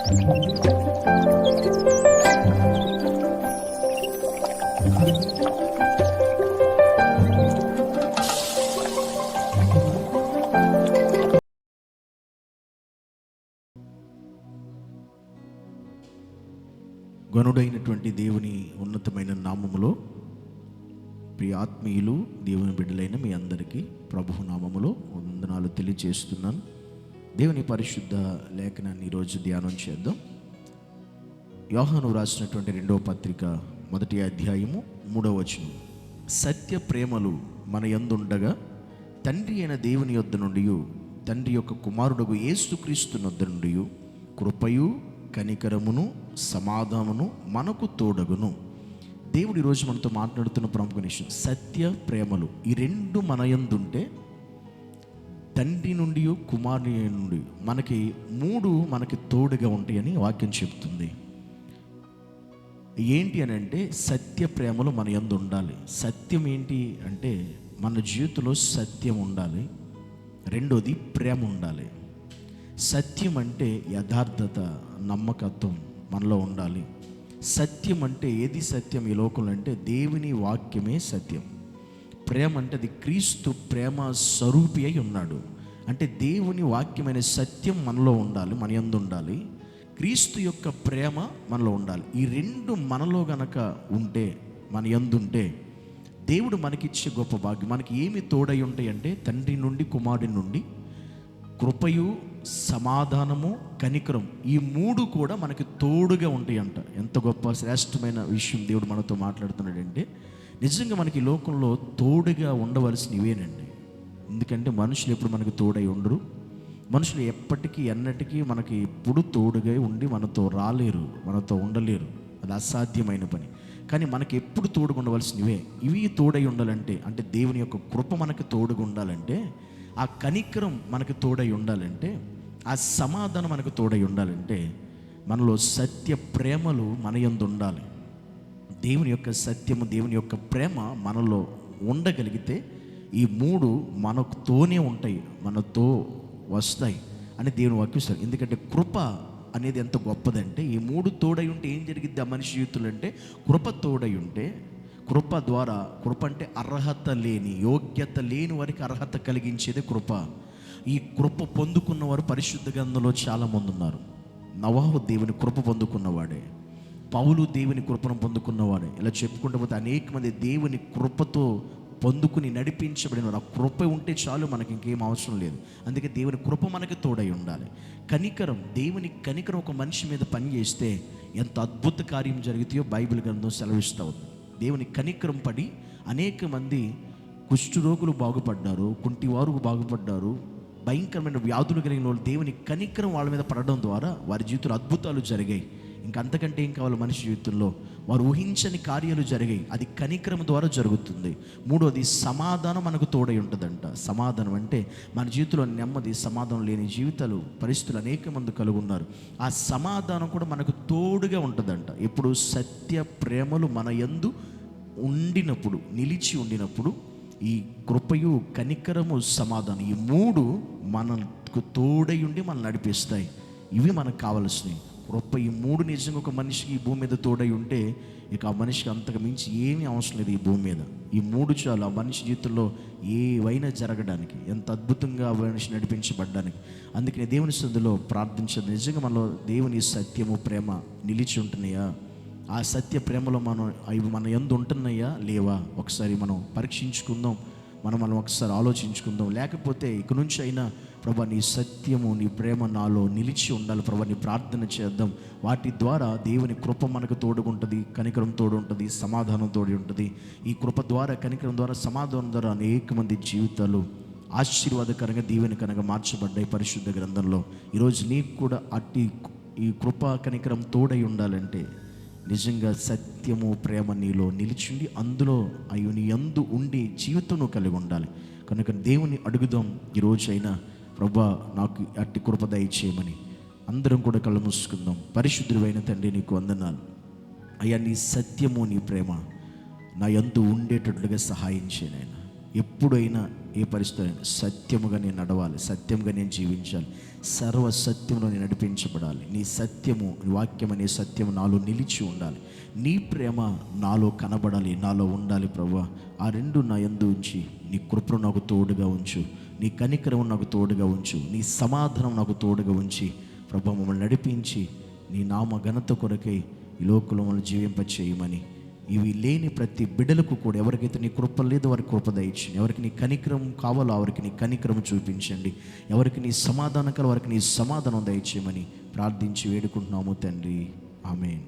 గనుడైనటువంటి దేవుని ఉన్నతమైన నామములో ప్రియ ఆత్మీయులు దేవుని బిడ్డలైన మీ అందరికీ ప్రభువు నామములో వందనాలు తెలియజేస్తున్నాను. దేవుని పరిశుద్ధ లేఖనాన్ని ఈరోజు ధ్యానం చేద్దాం. యోహాను రాసినటువంటి 2వ పత్రిక 1వ అధ్యాయము 3వ వచనం. సత్య ప్రేమలు మన యందుండగా తండ్రి అయిన దేవుని యొద్ద నుండి, తండ్రి యొక్క కుమారుడగు యేసుక్రీస్తు యొద్ద నుండి కృపయు కనికరమును సమాధానమును మనకు తోడగును. దేవుడు ఈరోజు మనతో మాట్లాడుతున్న ప్రముఖ విషయం సత్య ప్రేమలు. ఈ రెండు మన యందుంటే తండ్రి నుండి కుమారుని నుండి మనకి మనకి తోడుగా ఉంటాయని వాక్యం చెప్తుంది. ఏంటి అని అంటే సత్య ప్రేమలు మన యందు ఉండాలి. సత్యం ఏంటి అంటే మన జీవితంలో సత్యం ఉండాలి. రెండోది ప్రేమ ఉండాలి. సత్యం అంటే యథార్థత, నమ్మకత్వం మనలో ఉండాలి. సత్యం అంటే ఏది సత్యం ఈ లోకంలో అంటే దేవుని వాక్యమే సత్యం. ప్రేమ అంటే అది క్రీస్తు ప్రేమ స్వరూపి అయి ఉన్నాడు. అంటే దేవుని వాక్యమైన సత్యం మనలో ఉండాలి, మన యందు ఉండాలి. క్రీస్తు యొక్క ప్రేమ మనలో ఉండాలి. ఈ రెండు మనలో గనక ఉంటే, మన యందు ఉంటే దేవుడు మనకిచ్చే గొప్ప భాగ్యం. మనకి ఏమి తోడై ఉంటాయి అంటే తండ్రి నుండి కుమారుడి నుండి కృపయు సమాధానము కనికరం, ఈ మూడు కూడా మనకి తోడుగా ఉంటాయి అంట. ఎంత గొప్ప శ్రేష్టమైన విషయం దేవుడు మనతో మాట్లాడుతున్నాడంటే నిజంగా మనకి ఈ లోకంలో తోడుగా ఉండవలసినవేనండి. ఎందుకంటే మనుషులు ఎప్పుడు మనకి తోడై ఉండరు. మనుషులు ఎప్పటికీ ఎన్నటికీ మనకి ఎప్పుడు తోడుగా ఉండి మనతో రాలేరు, మనతో ఉండలేరు. అది అసాధ్యమైన పని. కానీ మనకి ఎప్పుడు తోడుగా ఉండవలసినవే. ఇవి తోడై ఉండాలంటే అంటే దేవుని యొక్క కృప మనకి తోడుగా ఉండాలంటే, ఆ కనికరం మనకు తోడై ఉండాలంటే, ఆ సమాధానం మనకు తోడై ఉండాలంటే మనలో సత్య ప్రేమలు మన యందు ఉండాలి. దేవుని యొక్క సత్యము, దేవుని యొక్క ప్రేమ మనలో ఉండగలిగితే ఈ మూడు మనతోనే ఉంటాయి, మనతో వస్తాయి అని దేవుని వాక్యం. ఎందుకంటే కృప అనేది ఎంత గొప్పదంటే ఈ మూడు తోడై ఉంటే ఏం జరిగిద్ది ఆ మనిషి జీవితంలో అంటే, కృప తోడై ఉంటే, కృప ద్వారా, కృప అంటే అర్హత లేని, యోగ్యత లేని వారికి అర్హత కలిగించేదే కృప. ఈ కృప పొందుకున్నవారు పరిశుద్ధ గ్రంథంలో చాలామంది ఉన్నారు. నోవహు దేవుని కృప పొందుకున్నవాడే, పౌలు దేవుని కృపను పొందుకున్నవాడే. ఇలా చెప్పుకుంటూ పోతే అనేక మంది దేవుని కృపతో పొందుకుని నడిపించబడిన ఆ కృప ఉంటే చాలు, మనకి ఇంకేం అవసరం లేదు. అందుకే దేవుని కృప మనకి తోడై ఉండాలి. కనికరం, దేవుని కనికరం ఒక మనిషి మీద పనిచేస్తే ఎంత అద్భుత కార్యం జరుగుతాయో బైబిల్ గ్రంథం సెలవిస్తూ ఉంది. దేవుని కనికరం పడి అనేక మంది కుష్ఠరోగులు బాగుపడ్డారు, కుంటివారు బాగుపడ్డారు, భయంకరమైన వ్యాధులు కలిగిన వాళ్ళు దేవుని కనికరం వాళ్ళ మీద పడడం ద్వారా వారి జీవితంలో అద్భుతాలు జరిగాయి. ఇంకంతకంటే ఏం కావాలి మనిషి జీవితంలో? వారు ఊహించని కార్యాలు జరిగాయి. అది కనికరం ద్వారా జరుగుతుంది. మూడోది సమాధానం మనకు తోడై ఉంటుందంట. సమాధానం అంటే మన జీవితంలో నెమ్మది, సమాధానం లేని జీవితాలు, పరిస్థితులు అనేక మంది కలిగి ఉన్నారు. ఆ సమాధానం కూడా మనకు తోడుగా ఉంటుందంట. ఎప్పుడు సత్య ప్రేమలు మన యందు ఉండినప్పుడు, నిలిచి ఉండినప్పుడు ఈ కృపయు కనికరము సమాధానం, ఈ మూడు మనకు తోడై ఉండి మనం నడిపిస్తాయి. ఇవి మనకు కావలసినవి. కృప, ఈ మూడు నిజంగా ఒక మనిషికి ఈ భూమి మీద తోడై ఉంటే ఇక ఆ మనిషికి అంతకు మించి ఏమీ అవసరం లేదు ఈ భూమి మీద. ఈ మూడు చాలు ఆ మనిషి జీవితంలో ఏవైనా జరగడానికి, ఎంత అద్భుతంగా ఆ మనిషి నడిపించబడ్డానికి. అందుకని దేవుని సన్నిధిలో ప్రార్థించేది, నిజంగా మనలో దేవుని సత్యము ప్రేమ నిలిచి ఉంటున్నాయా? ఆ సత్య ప్రేమలో అవి మన యందు ఉంటున్నాయా లేవా? ఒకసారి మనం పరీక్షించుకుందాం, మనం ఒకసారి ఆలోచించుకుందాం. లేకపోతే ఇక నుంచి అయినా ప్రభా నీ సత్యము, నీ ప్రేమ నాలో నిలిచి ఉండాలి ప్రభా, నీ ప్రార్థన చేద్దాం. వాటి ద్వారా దేవుని కృప మనకు తోడుగుంటుంది, కనికరం తోడు ఉంటుంది, సమాధానం తోడు ఉంటుంది. ఈ కృప ద్వారా, కనికరం ద్వారా, సమాధానం ద్వారా అనేక మంది జీవితాలు ఆశీర్వాదకరంగా, దీవెనకరంగా మార్చబడ్డాయి పరిశుద్ధ గ్రంథంలో. ఈరోజు నీకు కూడా ఈ కృప కనికరం తోడై ఉండాలంటే నిజంగా సత్యము ప్రేమ నీలో నిలిచిండి, అందులో అయ్యో నీ యందు ఉండి జీవితం నువ్వు కలిగి ఉండాలి. కనుక దేవుని అడుగుదాం ఈరోజైనా, ప్రభా నాకు అట్టి కృప దయచేయమని. అందరం కూడా కళ్ళు మూసుకుందాం. పరిశుద్ధుడైన తండ్రి నీకు వందనాలు అయ్యా. నీ సత్యము, నీ ప్రేమ నా యందు ఉండేటట్లుగా సహాయం చేయనైనా. ఎప్పుడైనా ఏ పరిస్థితి సత్యముగా నేను నడవాలి, సత్యముగా నేను జీవించాలి, సర్వ సత్యంలో నేను నడిపించబడాలి. నీ సత్యము, నీ వాక్యం అనే సత్యము నాలో నిలిచి ఉండాలి. నీ ప్రేమ నాలో కనబడాలి, నాలో ఉండాలి ప్రభువా. ఆ రెండు నా యందు ఉంచి, నీ కృపను నాకు తోడుగా ఉంచు, నీ కనికరం నాకు తోడుగా ఉంచు, నీ సమాధానం నాకు తోడుగా ఉంచి ప్రభువా మమ్మల్ని నడిపించి నీ నామ ఘనత కొరకై ఈ లోకంలో మమ్మల్ని జీవింపచేయమని, ఇవి లేని ప్రతి బిడ్డలకు కూడా ఎవరికైతే నీ కృప లేదో వారికి కృప దయచేయండి, ఎవరికి నీ కనికరం కావాలో వారికి నీ కనికరం చూపించండి, ఎవరికి నీ సమాధానం కావాలో వారికి నీ సమాధానం దయచేయమని ప్రార్థించి వేడుకుంటున్నాము తండ్రి. ఆమేన్.